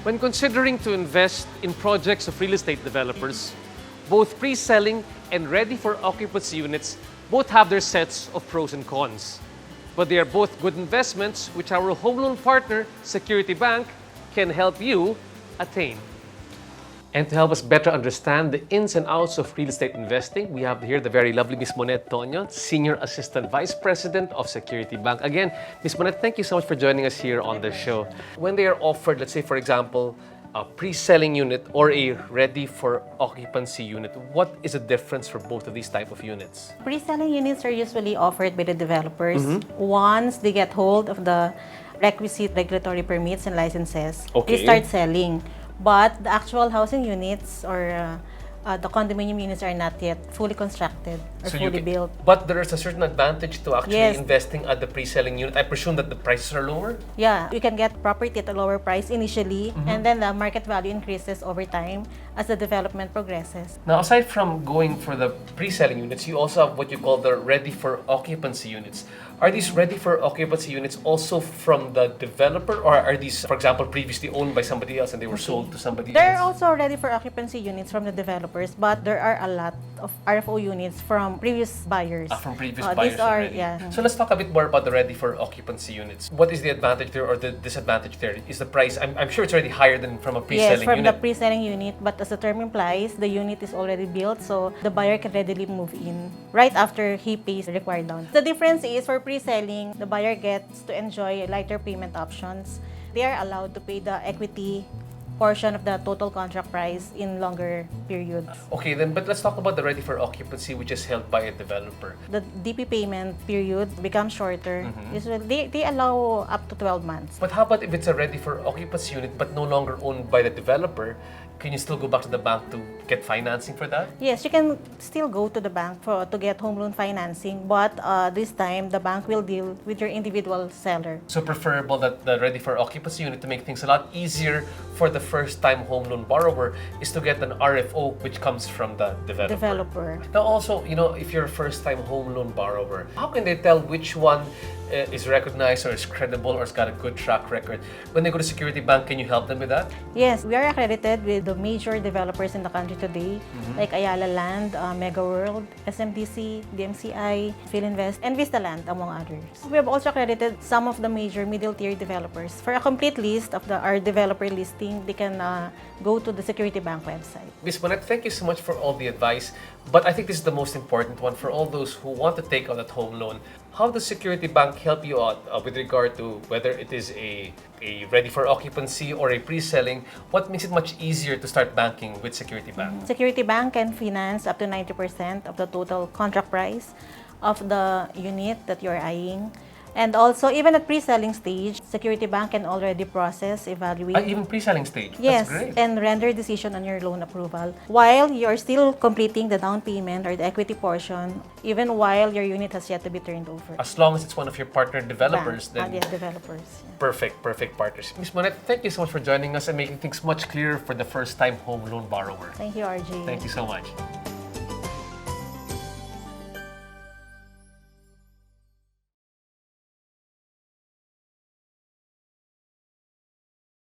When considering to invest in projects of real estate developers, both pre-selling and ready-for-occupancy units both have their sets of pros and cons. But they are both good investments which our home loan partner, Security Bank, can help you attain. And to help us better understand the ins and outs of real estate investing, we have here the very lovely Ms. Monette Tonio, Senior Assistant Vice President of Security Bank. Again, Ms. Monette, thank you so much for joining us here on the show. When they are offered, let's say, for example, a pre-selling unit or a ready-for-occupancy unit, what is the difference for both of these type of units? Pre-selling units are usually offered by the developers once they get hold of the requisite regulatory permits and licenses. Okay. They start selling. But the actual housing units or the condominium units are not yet fully constructed or fully built. But there is a certain advantage to actually Yes. investing at the pre-selling unit. I presume that the prices are lower? Yeah, you can get property at a lower price initially, and then the market value increases over time as the development progresses. Now, aside from going for the pre-selling units, you also have what you call the ready-for-occupancy units. Are these ready-for-occupancy units also from the developer, or are these, for example, previously owned by somebody else and they were sold to somebody There are else? also ready-for-occupancy units from the developers, but there are a lot of RFO units from previous buyers. From previous These buyers are, already. yeah. So let's talk a bit more about the ready-for-occupancy units. What is the advantage there or the disadvantage there? Is the price, I'm sure it's already higher than from a Yes, pre-selling from unit. the pre-selling unit, but as the term implies, the unit is already built, so the buyer can readily move in right after he pays the required down. The difference is for pre-selling, the buyer gets to enjoy lighter payment options. They are allowed to pay the equity portion of the total contract price in longer periods. Okay, then, but let's talk about the ready-for-occupancy, which is held by a developer. The DP payment period becomes shorter. Usually, they allow up to 12 months. But how about if it's a ready-for-occupancy unit but no longer owned by the developer? Can you still go back to the bank to get financing for that? Yes, you can still go to the bank to get home loan financing, but this time the bank will deal with your individual seller. So preferable that the ready-for-occupancy unit, to make things a lot easier for the first-time home loan borrower, is to get an RFO which comes from the developer. Now also, you know, if you're a first-time home loan borrower, how can they tell which one is recognized or is credible or has got a good track record? When they go to Security Bank, can you help them with that? Yes, we are accredited with the major developers in the country today, like Ayala Land, Mega World, SMDC, DMCI, Philinvest, and Vista Land, among others. We have also accredited some of the major middle-tier developers. For a complete list of our developer listing, they can go to the Security Bank website. Ms. Monette, thank you so much for all the advice. But I think this is the most important one for all those who want to take out that home loan. How does Security Bank help you out with regard to whether it is a ready-for-occupancy or a pre-selling? What makes it much easier to start banking with Security Bank? Security Bank can finance up to 90% of the total contract price of the unit that you're eyeing. And also, even at pre-selling stage, Security Bank can already process, evaluate. Even pre-selling stage? Yes, That's great. and render decision on your loan approval. While you're still completing the down payment or the equity portion, even while your unit has yet to be turned over. As long as it's one of your partner developers, then Yes, developers. Yeah. perfect partners. Ms. Monette, thank you so much for joining us and making things much clearer for the first-time home loan borrower. Thank you, RJ. Thank you so much.